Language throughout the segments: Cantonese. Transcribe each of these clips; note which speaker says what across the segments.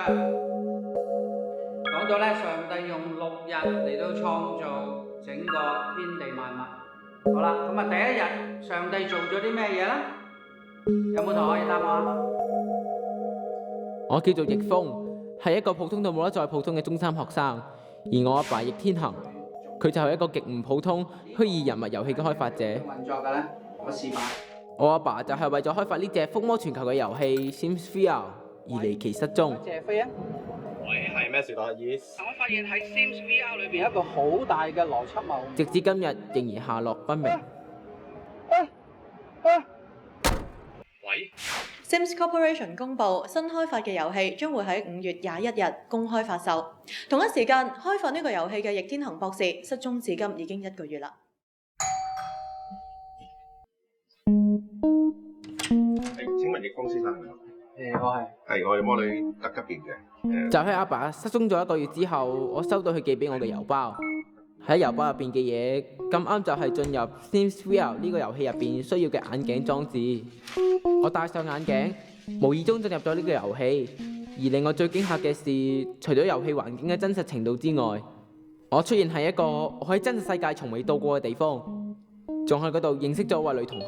Speaker 1: 講到咧，上帝用6日嚟到創造整個天地萬物。好啦，咁啊第一日上帝做咗啲咩嘢咧？有冇同學可以答我啊？
Speaker 2: 我叫做易峰，係一個普通到冇得再普通嘅中三學生，而我阿爸易天行，佢就係一個極唔普通虛擬人物遊戲嘅開發者。
Speaker 1: 運作嘅咧，我示範。
Speaker 2: 我阿爸就係為咗開發呢隻風靡全球嘅遊戲 Sims VR 而離奇失蹤。
Speaker 1: 謝飛啊！
Speaker 3: 喂，係咩事啊？Yes。
Speaker 1: 我發現喺 Sims VR 裏邊一個好大嘅邏輯謬誤，
Speaker 2: 直至今日仍然下落不明。
Speaker 3: 喂
Speaker 4: Sims Corporation 公佈新開發嘅遊戲將會喺5月21日公開發售。同一時間，開發呢個遊戲嘅易天行博士失蹤至今已經1個月啦。
Speaker 3: 請問易峰先生係咪？
Speaker 1: 我係。
Speaker 3: 係，我係魔女特級別嘅。
Speaker 2: 就喺阿爸失蹤咗1個月之後，我收到佢寄俾我嘅郵包。喺郵包入邊嘅嘢咁啱就係進入 Sims VR 呢個遊戲入邊需要嘅眼鏡裝置。我戴上眼鏡，無意中進入咗呢個遊戲。而令我最驚嚇嘅是，除咗遊戲環境嘅真實程度之外，我出現喺一個我喺真實世界從未到過嘅地方，仲喺嗰度認識咗位女同學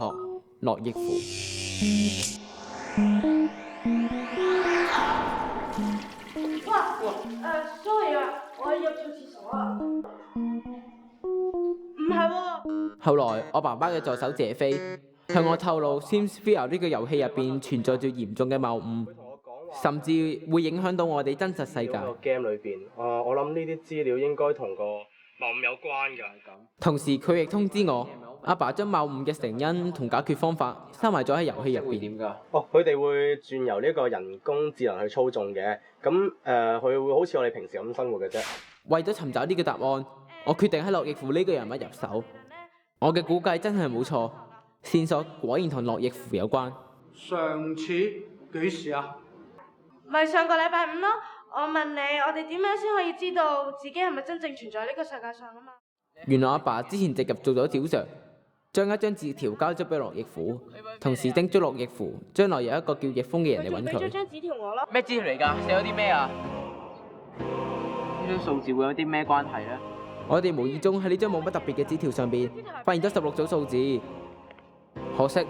Speaker 2: 樂亦芙。
Speaker 5: sorry 啊，我入錯廁所啊。唔係喎。
Speaker 2: 後來我爸爸嘅助手謝飛向我透露 Sims VR 呢個遊戲入邊存在住嚴重嘅謬誤，甚至會影響到我哋真實世界。
Speaker 3: 個 game 裏邊，我諗呢啲資料應該同個謬誤有關㗎。
Speaker 2: 同時佢亦通知我，阿爸將謬誤嘅成因同解決方法收埋咗喺遊戲入邊。
Speaker 3: 哦，佢哋會轉由呢個人工智能去操縱嘅，咁佢會好似我哋平時咁生活嘅啫。
Speaker 2: 為咗尋找呢個答案，我決定喺樂亦芙呢個人物入手。我嘅估計真係冇錯，線索果然同樂亦芙有關。
Speaker 1: 上次幾時啊？
Speaker 5: 咪上個禮拜5咯。我問你，我哋點樣先可以知道自己係咪真正存在呢個世界上啊嘛？
Speaker 2: 原來阿爸之前直入做咗小常，將一張字條交咗俾樂亦芙，同時叮囑樂亦芙將來有一個叫易峰嘅人嚟揾
Speaker 5: 佢仲俾咗
Speaker 2: 佢。
Speaker 5: 張紙條我咯。
Speaker 2: 咩資料嚟㗎？寫咗啲咩啊？呢張數字會有啲咩關係呢？我哋無意中喺呢張冇乜特別嘅紙條上邊發現咗16組數字，可惜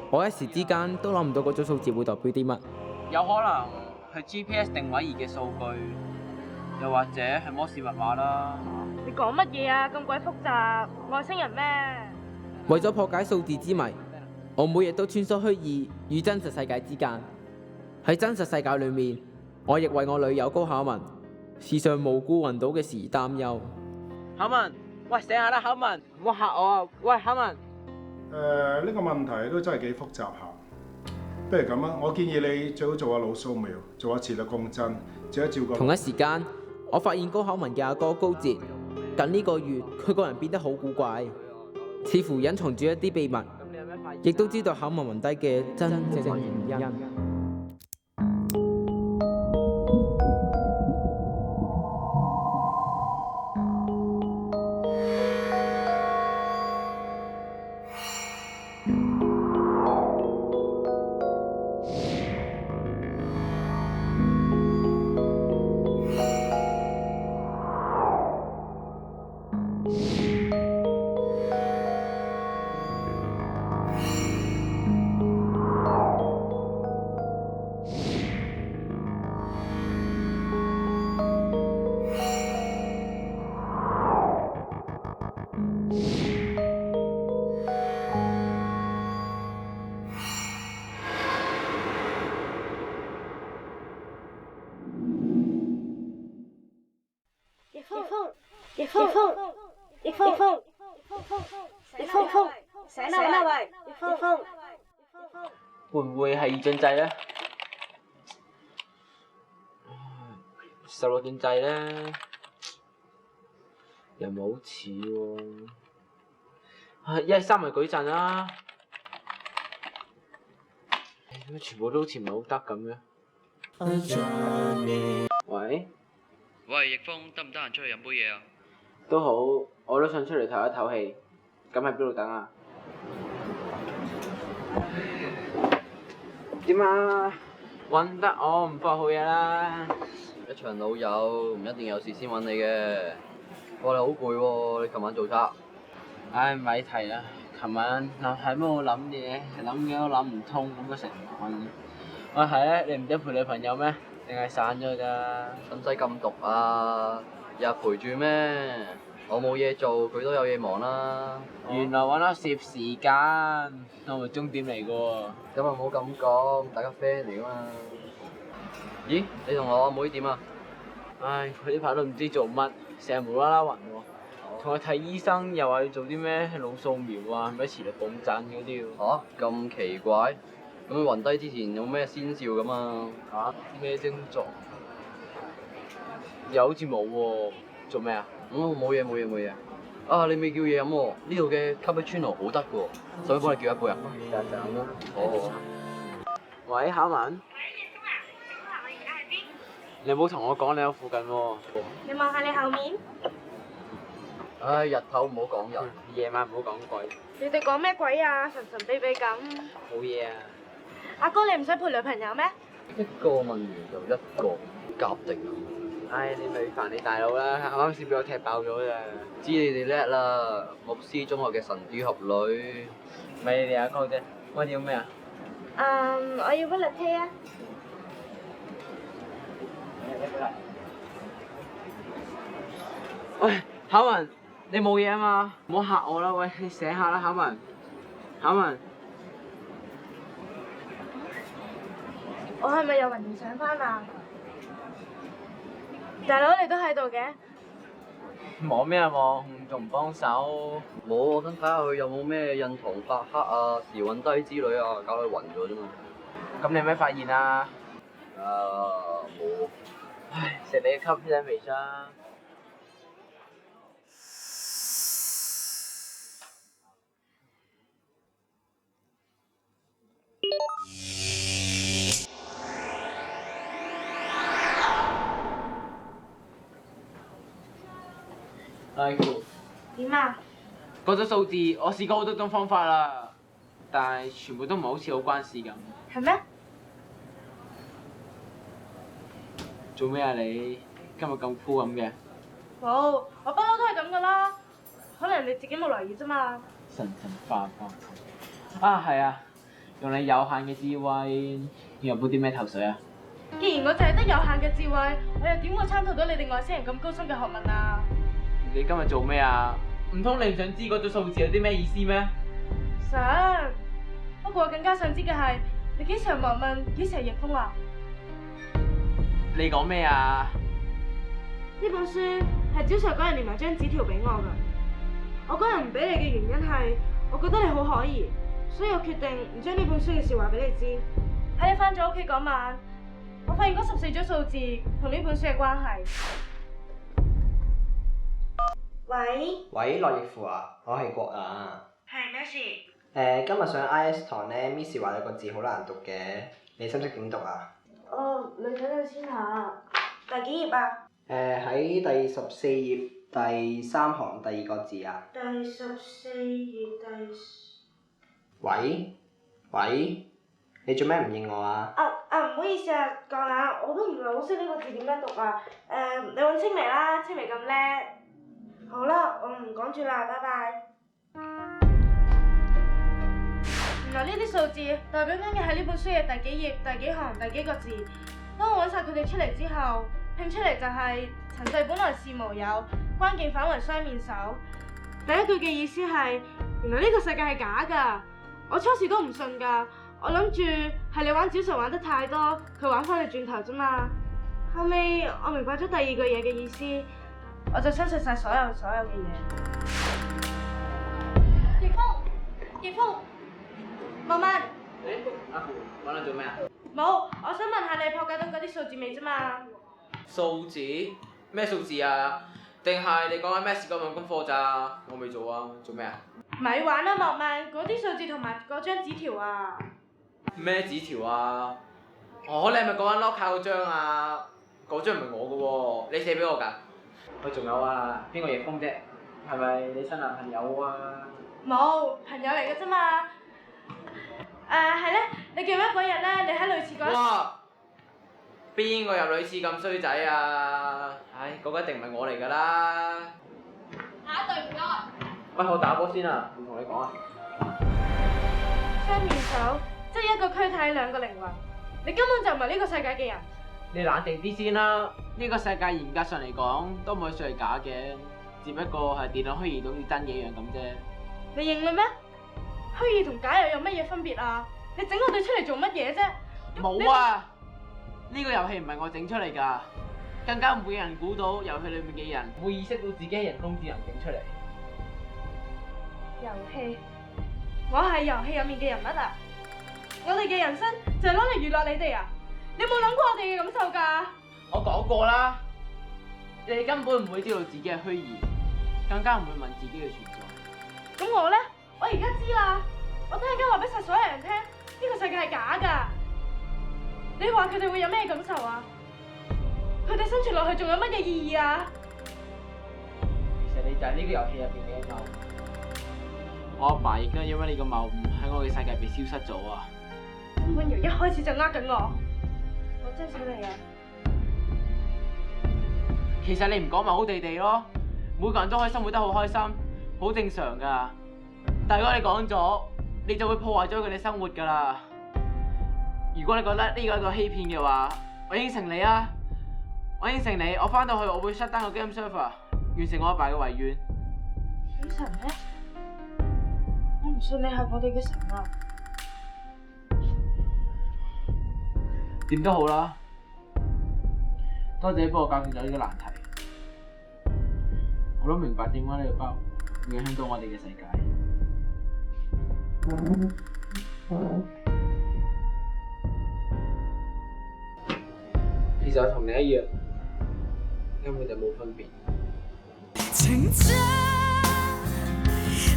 Speaker 2: 我一時之間都諗唔到嗰組數字會代表啲乜。有可能係 GPS 定位儀嘅數據，又或者係摩斯密碼啦。
Speaker 5: 你講乜嘢啊？咁鬼複雜，外星人咩？
Speaker 2: 為咗破解數字之謎，我每日都穿梭虛擬與真實世界之間。喺真實世界裏面，我亦為我女友高巧文時常無故暈倒嘅事而擔憂。巧文，喂，醒下啦，巧文，唔好嚇我啊！喂，巧文。
Speaker 6: 呢個問題都真係幾複雜下。不如咁啊，我建議你最好做下腦掃描，做下磁力共振，照一照個。
Speaker 2: 同一時間，我發現高巧文嘅阿哥高哲近呢個月佢個人變得好古怪，似乎隱藏住一啲秘密，亦都知道巧文暈低嘅真正原因。
Speaker 5: 易峰，醒啦喂！易峰，
Speaker 2: 會唔會係二進制呢？16進制呢？又冇好似喎。1係3咪舉陣啦。點解全部都好似唔係好得咁嘅？喂？
Speaker 7: 喂，易峰，得唔得閒出去飲杯嘢啊？
Speaker 2: 都好，我都想出嚟唞一唞氣。咁喺邊度等啊？點啊？揾得我唔放好嘢啦。
Speaker 8: 一場老友唔一定有事先揾你嘅。哇！你好攰喎，你琴晚做差？
Speaker 2: 唉，咪提啦，琴晚喺度諗嘢，諗嘅都諗唔通，諗咗成晚。喂，係咧，你唔使陪女朋友咩？定係散咗咋？
Speaker 8: 使唔使咁毒啊？日日陪住咩？我冇嘢做，佢都有嘢忙啦。
Speaker 2: 原來揾我攝時間，我咪終點嚟嘅喎。
Speaker 8: 咁啊唔好咁講，大家 friend 嚟噶嘛。咦？你同我阿妹點啊？
Speaker 2: 唉，佢呢排都唔知做乜，成日無啦啦暈喎。同佢睇醫生又話要做啲咩腦掃描啊，咩磁力共振嗰啲喎。
Speaker 8: 咁奇怪？咁佢暈低之前有咩先兆咁啊？
Speaker 2: 咩症狀？又好似冇喎。做咩啊？
Speaker 8: 冇嘢。啊，你未叫嘢飲喎？呢度嘅 cappuccino 好得嘅喎，使唔使幫你叫一杯啊？
Speaker 2: 就咁啦。
Speaker 8: 好。
Speaker 2: 喂，考文。你冇同我講你喺附近喎。
Speaker 5: 你望下你後面。
Speaker 8: 唉，日頭唔好講人，
Speaker 2: 夜晚唔好講鬼。
Speaker 5: 你哋講咩鬼啊？神神秘秘咁。
Speaker 2: 冇嘢啊。
Speaker 5: 阿哥，你唔使陪女朋友咩？
Speaker 8: 一個問完就一個，夾定啊！
Speaker 2: 唉，你咪煩你大佬啦，啱啱先俾我踢爆咗咋。
Speaker 8: 知你哋叻啦，牧師中學嘅神鵰俠侶。
Speaker 2: 咪你哋阿哥啫，我要咩啊？
Speaker 5: 我要杯 latte 啊。
Speaker 2: 喂，考文，你冇嘢啊嘛？唔好嚇我啦，喂，你醒下啦，考文。考文，
Speaker 5: 我係咪又暈唔醒翻啊？大佬你都喺度嘅？
Speaker 2: 望咩啊望？仲唔幫手？
Speaker 8: 冇，我想睇下佢有冇咩印堂發黑啊、時運低之類啊，搞到佢暈咗啫嘛。
Speaker 2: 咁你有咩發現啊？
Speaker 8: 冇。
Speaker 2: 唉，食你嘅吸真微生。
Speaker 5: 點啊？
Speaker 2: 嗰組數字我試過好多種方法啦，但係全部都唔係好似好關事咁。
Speaker 5: 係咩？
Speaker 2: 做咩啊你？今日咁酷咁嘅？
Speaker 5: 冇，我不嬲都係咁噶啦。可能你自己冇留意啫嘛。
Speaker 2: 神神化化。啊係啊，用你有限嘅智慧，要入杯啲咩頭水啊？
Speaker 5: 既然我就係得有限嘅智慧，我又點會參透到你哋外星人咁高深嘅學問啊？
Speaker 2: 你今日做咩啊？唔通你唔想知嗰組數字有啲咩意思咩？
Speaker 5: 想，不過我更加想知嘅係，你幾時係莫問，幾時係逆風啊？
Speaker 2: 你講咩啊？
Speaker 5: 呢本書係招 Sir 嗰日連埋張紙條俾我㗎。我嗰日唔俾你嘅原因係，我覺得你好可疑，所以我決定唔將呢本書嘅事話俾你知。喺你返咗屋企嗰晚，我發現嗰14組數字同呢本書嘅關係。
Speaker 9: 喂，駱奕富啊，我係國啊。
Speaker 5: 係咩事？
Speaker 9: 今日上 IS 堂咧 ，Miss 話有個字好難讀嘅，你識唔識點讀啊？
Speaker 5: 你睇睇先下，第幾頁啊？
Speaker 9: 喺第14頁第3行第2個字啊。
Speaker 5: 第14頁第。
Speaker 9: 喂，你做咩唔應我啊？
Speaker 5: 唔好意思啊，鋼眼，我都唔係好識呢個字點樣讀啊。你揾青薇啦，青薇咁叻。好啦，我唔講住啦，拜拜。原來呢啲數字代表緊嘅係呢本書嘅第幾頁、第幾行、第幾個字。當我揾晒佢哋出嚟之後，拼出嚟就係塵世本來是無有，關鍵反為雙面手。第一句嘅意思係，原來呢個世界係假㗎。我初時都唔信㗎，我諗住係你玩招數玩得太多，佢玩翻你轉頭啫嘛。後尾我明白咗第二句嘢嘅意思。我就相信晒所有嘅嘢。葉峰，莫問。
Speaker 2: 阿父，揾我做咩啊？
Speaker 5: 冇，我想問下你破解到嗰啲數字未啫嘛？
Speaker 2: 數字？咩數字啊？定係你講緊咩時間問功課咋？我未做啊，做咩啊？
Speaker 5: 咪玩啦，莫問，嗰啲數字同埋嗰張紙條啊。
Speaker 2: 咩紙條啊？你係咪講緊 lock 卡嗰張啊？嗰張唔係我嘅喎，你寫俾我㗎？喂，仲有啊，邊個逆風啫？係咪你新男朋友啊？
Speaker 5: 冇，朋友嚟嘅啫嘛。係咧，你記唔記得嗰日咧，你喺類似嗰？
Speaker 2: 哇！邊個入女廁咁衰仔啊？唉，嗰個一定唔係我嚟㗎啦。
Speaker 5: 下一隊唔該。
Speaker 2: 喂，我打波先啊，唔同你講啊。
Speaker 5: 雙面手，即係一個軀體兩個靈魂，你根本就唔係呢個世界嘅人。
Speaker 2: 你冷靜啲先啦。呢個世界嚴格上嚟講都唔可以算係假嘅，只不過係電腦虛擬到似真嘅一樣咁啫。
Speaker 5: 你認啦咩？虛擬同假又有乜嘢分別啊？你整我哋出嚟做乜嘢啫？
Speaker 2: 冇啊！呢個遊戲唔係我整出嚟㗎，更加唔會有人估到遊戲裏面嘅人會意識到自己係人工智能整出嚟。
Speaker 5: 遊戲，我係遊戲入面嘅人物啊！我哋嘅人生就係攞嚟娛樂你哋啊！你有冇諗過我哋嘅感受㗎？
Speaker 2: 我講過啦，你哋根本唔會知道自己係虛擬，更加唔會問自己嘅存在。
Speaker 5: 咁我咧，我而家知啦！我等陣間話俾晒所有人聽，呢個世界係假㗎。你話佢哋會有咩感受啊？佢哋生存落去仲有乜嘢意義啊？
Speaker 2: 其實你就係呢個遊戲入邊嘅謬誤。我阿爸亦都係因為你個謬誤喺我嘅世界被消失咗啊！
Speaker 5: 根本由一開始就呃緊我，我真係想你啊！
Speaker 2: 其實你唔講咪好地地咯，每個人都可以生活得好開心，好正常噶。但如果你講咗，你就會破壞咗佢哋生活噶啦。如果你覺得呢個係一個欺騙嘅話，我應承你啊！我應承你，我翻到去我會 shut down 個 game server， 完成我阿爸嘅遺願。
Speaker 5: 天神咩？我唔信你係我哋嘅神啊！
Speaker 2: 點都好啦，多謝你幫我解決咗呢個難題。我都明白點解呢個包會影響到我哋嘅世界。其實我同你一樣，根本就冇分別。
Speaker 10: 情真，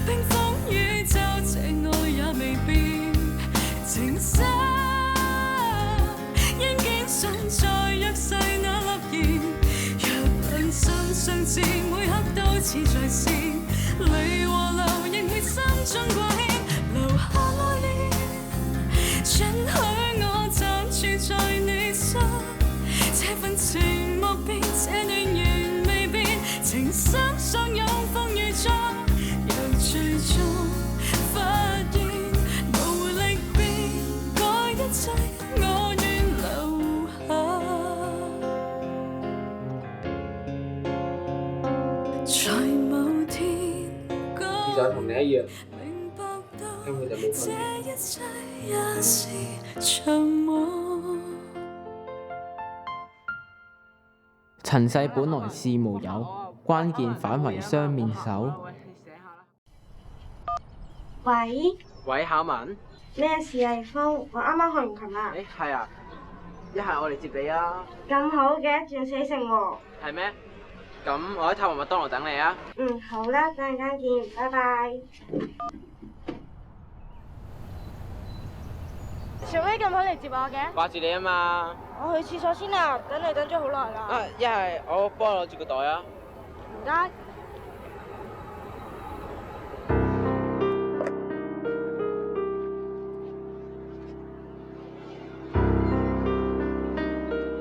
Speaker 10: 冰封宇宙，這愛也未變。情深，應經常在弱勢那粒言。若兩心相知，每刻都似在線。淚和流仍會心中掛牽，留下愛戀，准許我暫住在你心。這份情莫變，這段緣未變，情深相擁風雨中，若最終發現無力變改一切，我願留下。在某天，
Speaker 2: 其實我同你一樣，根本就冇分別。
Speaker 10: 這一切也是場夢。
Speaker 2: 塵世本來是無有，關鍵反為雙面手。
Speaker 5: 喂，
Speaker 2: 喂，巧文。
Speaker 5: 咩事啊？葉峰，我啱啱學完琴啊。
Speaker 2: 誒，係啊，一係我嚟接你啊。
Speaker 5: 咁好嘅，轉死性喎。
Speaker 2: 係咩？咁我喺塔文麥當勞等你啊。
Speaker 5: 嗯，好啦，等陣間見，拜拜。做咩咁好嚟接我嘅？
Speaker 2: 掛住你啊嘛。
Speaker 5: 我去廁所先啦，等你等咗好耐啦。
Speaker 2: 啊，一係我幫你攞住個袋啊。
Speaker 5: 唔該。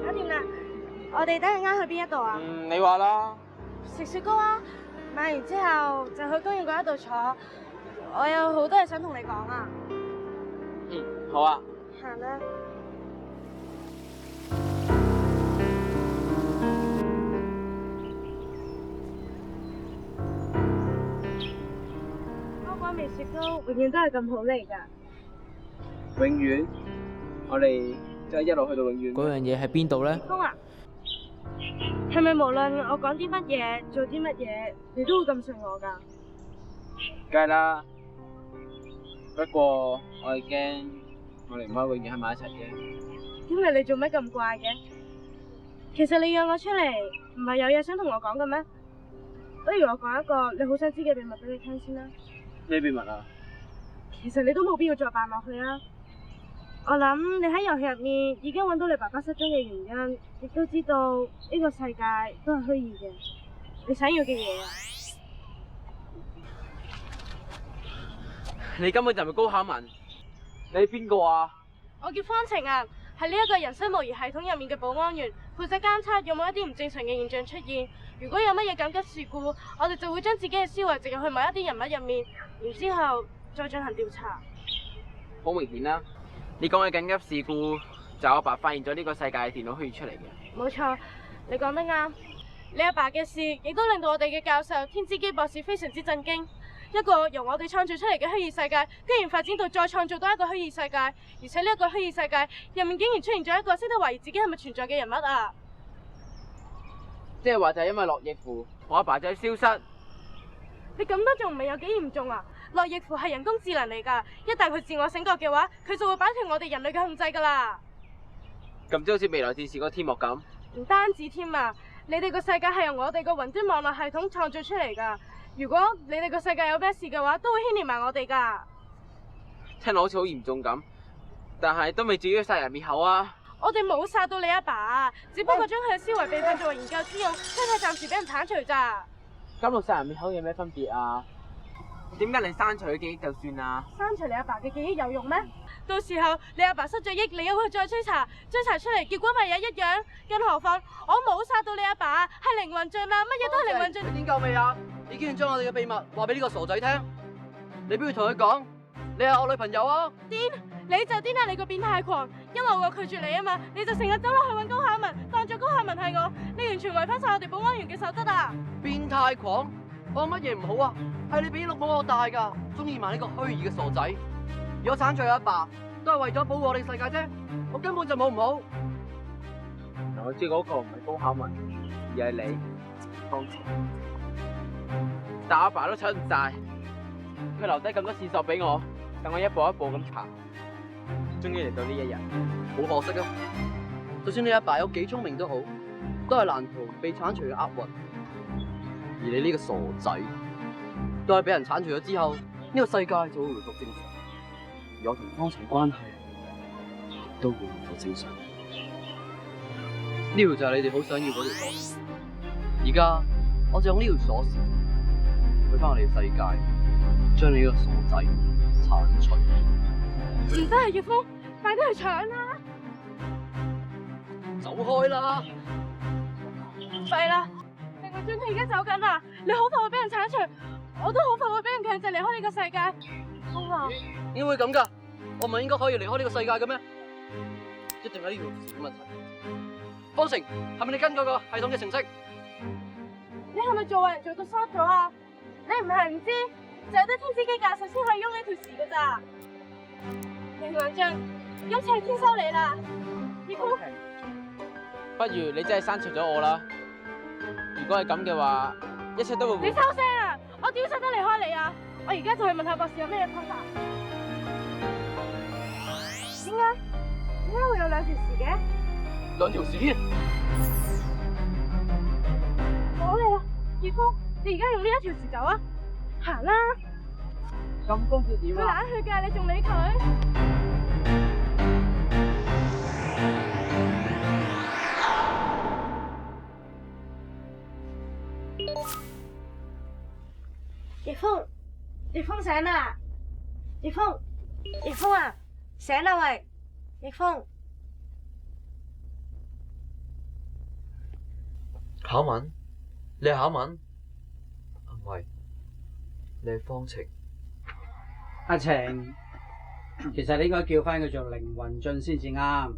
Speaker 5: 搞掂啦！我哋等陣間去邊一度啊？
Speaker 2: 你話啦。
Speaker 5: 食雪糕啊！買完之後就去公園嗰一度坐。我有好多嘢想同你講啊。
Speaker 2: 好啊。
Speaker 5: 行啦。香港味雪糕永遠都係咁好嚟㗎。
Speaker 2: 永遠，我哋就係一路去到永遠。嗰樣嘢喺邊度咧？
Speaker 5: 峰啊，係咪無論我講啲乜嘢，做啲乜嘢，你都會咁信我㗎？
Speaker 2: 梗係啦，不過我係驚我哋唔可以永遠喺埋一齊嘅。
Speaker 5: 因為你做咩咁怪嘅？其實你約我出嚟，唔係有嘢想同我講嘅咩？不如我講一個你好想知嘅秘密俾你聽先啦。
Speaker 2: 咩秘密啊？
Speaker 5: 其實你都冇必要再扮落去啦。我諗你喺遊戲入面已經揾到你爸爸失蹤嘅原因，亦都知道呢個世界都係虛擬嘅。你想要嘅嘢啊？
Speaker 2: 你根本就唔係高考文，你係邊個啊？
Speaker 5: 我叫方晴啊，係呢一個人生模擬系統入面嘅保安員，負責監測有冇一啲唔正常嘅現象出現。如果有乜嘢緊急事故，我哋就會將自己嘅思維植入去某一啲人物入面，然之後再進行調查。
Speaker 2: 好明顯啦，你講嘅緊急事故就係我爸發現咗呢個世界嘅電腦虛擬出嚟嘅。
Speaker 5: 冇錯，你講得啱。你阿爸嘅事亦都令到我哋嘅教授天之基博士非常之震驚。一個由我哋創造出嚟嘅虛擬世界，居然發展到再創造多一個虛擬世界，而且呢一個虛擬世界入面竟然出現咗一個識得懷疑自己係咪存在嘅人物啊！
Speaker 2: 即係話就係因為落翼符，我阿爸仔消失。
Speaker 5: 你咁都仲唔係有幾嚴重啊？落翼符係人工智能嚟㗎，一旦佢自我醒覺嘅話，佢就會擺脫我哋人類嘅控制㗎啦。
Speaker 2: 咁即好似未來戰士嗰個天幕咁。
Speaker 5: 唔單止添啊！你哋個世界係由我哋個雲端網絡系統創造出嚟㗎。如果你哋個世界有咩事嘅話，都會牽連埋我哋㗎。
Speaker 2: 聽落好似好嚴重咁，但係都未至於殺人滅口啊！
Speaker 5: 我哋冇殺到你阿爸，只不過將佢嘅思維備份作為研究之用，身體暫時俾人剷除咋。
Speaker 2: 咁同殺人滅口有咩分別啊？點解你刪除佢記憶就算啊？
Speaker 5: 刪除你阿爸嘅記憶有用咩？到時候你阿爸失咗憶，你又會再追查出嚟，結果咪又一樣。更何況我冇殺到你阿爸，係靈魂進啊，乜嘢都係靈魂進。
Speaker 8: 你癲夠未啊？你竟然將我哋嘅秘密話俾呢個傻仔聽，你不如同佢講，你係我女朋友啊！
Speaker 5: 癲，你就癲啊！你個變態狂，因為我拒絕你啊嘛，你就成日走落去揾高考文，當咗高考文係我，你完全違反晒我哋保安員嘅守則啊！
Speaker 8: 變態狂，我乜嘢唔好啊？係你比綠帽我大噶，中意埋呢個虛擬嘅傻仔。如果鏟除阿爸，都係為咗保護我哋世界啫，我根本就冇唔好。
Speaker 2: 我知嗰個唔係高考文，而係你，方晴。但阿爸都搶唔晒，佢留低咁多線索俾我，等我一步一步咁查，終於嚟到呢一日。
Speaker 8: 好可惜啊！就算你阿爸有幾聰明都好，都係難逃被鏟除嘅厄運。而你呢個傻仔，都係俾人鏟除咗之後，呢個世界就會回復正常。而我同方晴關係都會回復正常。呢條就係你哋好想要嗰條鎖匙。而家我就用呢條鎖匙去翻我哋嘅世界，將你呢個傻仔鏟除。
Speaker 5: 唔得啊，葉峰，快啲去搶啦！
Speaker 8: 走開啦！
Speaker 5: 弊啦，靈魂進佢而家走緊啦，你好快會俾人鏟除，我都好快會俾人強制離開呢個世界。風啊！
Speaker 8: 點會咁㗎？我唔係應該可以離開呢個世界嘅咩？一定係呢條匙嘅問題。方晴，係咪你跟嗰個系統嘅程式？
Speaker 5: 你係咪做壞人做到衰咗啊？你唔係唔知，就係得天之機教授先可以用呢條匙㗎咋。靈魂進，今次係天收你啦，葉峰。
Speaker 2: 不如你真係刪除咗我啦！如果係咁嘅話，一切都會。
Speaker 5: 你收聲啊！我點捨得離開你啊！我而家就去問下博士有咩方法。點解會有兩條匙嘅？
Speaker 8: 兩條匙？
Speaker 5: 我嚟啦，葉峰，你而家用呢一條匙走啊！行啦！
Speaker 2: 咁公子點
Speaker 5: 佢
Speaker 2: 啊？
Speaker 5: 冷血㗎，你仲理佢？葉峰醒啦！葉峰啊，醒啦喂！葉峰，
Speaker 8: 考文？你係考文？唔係，你係方晴。
Speaker 1: 阿晴，其實你應該叫翻佢做靈魂進先至啱，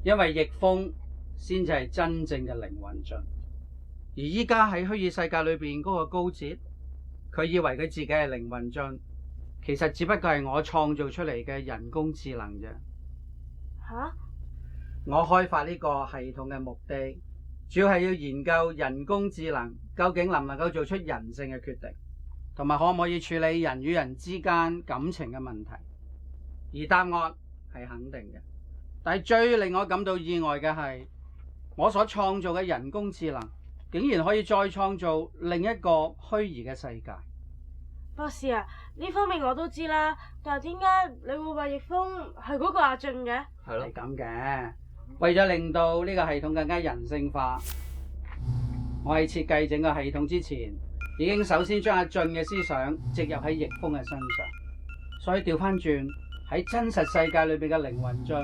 Speaker 1: 因為逆風先至係真正嘅靈魂進。而依家喺虛擬世界裏邊嗰個高哲，佢以為佢自己係靈魂進，其實只不過係我創造出嚟嘅人工智能啫。
Speaker 5: 吓？
Speaker 1: 我開發呢個系統嘅目的，主要係要研究人工智能究竟能唔能夠做出人性嘅決定，同埋可唔可以處理人與人之間感情嘅問題。而答案係肯定嘅。但係最令我感到意外嘅係，我所創造嘅人工智能竟然可以再創造另一個虛擬嘅世界。
Speaker 5: 博士啊，呢方面我都知啦，但係點解你會話逆風係嗰個阿進嘅？
Speaker 8: 係咯，
Speaker 1: 係咁嘅。為咗令到呢個系統更加人性化，我喺設計整個系統之前，已經首先將阿進嘅思想植入喺逆風嘅身上，所以調翻轉喺真實世界裏邊嘅靈魂進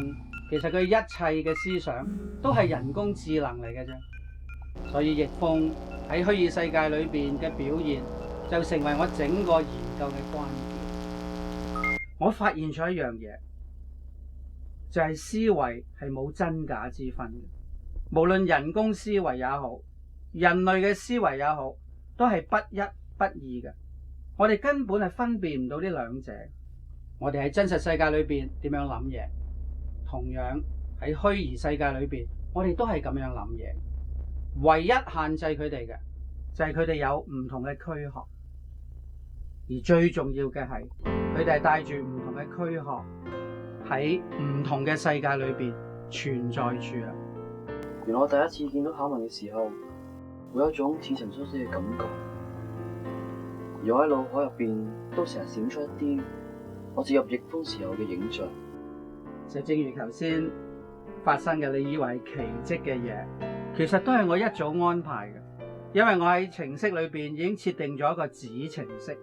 Speaker 1: 其實佢一切嘅思想都係人工智能嚟嘅啫。所以易峰喺虛擬世界裏邊嘅表現，就成為我整個研究嘅關鍵。我發現咗一樣嘢，就係思維係冇真假之分嘅。無論人工思維也好，人類嘅思維也好，都係不一不二嘅。我哋根本係分辨唔到呢兩者。我哋喺真實世界裏邊點樣諗嘢，同樣喺虛擬世界裏邊，我哋都係咁樣諗嘢。唯一限制佢哋嘅就係佢哋有唔同嘅軀殼，而最重要嘅係佢哋係帶住唔同嘅軀殼喺唔同嘅世界裏邊存在住啊！
Speaker 8: 原來我第一次見到考文嘅時候，會有一種似曾相識嘅感覺，而我喺腦海入邊都成日閃出一啲我進入逆風時候嘅影像。
Speaker 1: 就正如頭先發生嘅，你以為係奇蹟嘅嘢，其實都係我一早安排嘅，因為我喺程式裏邊已經設定咗一個子程式。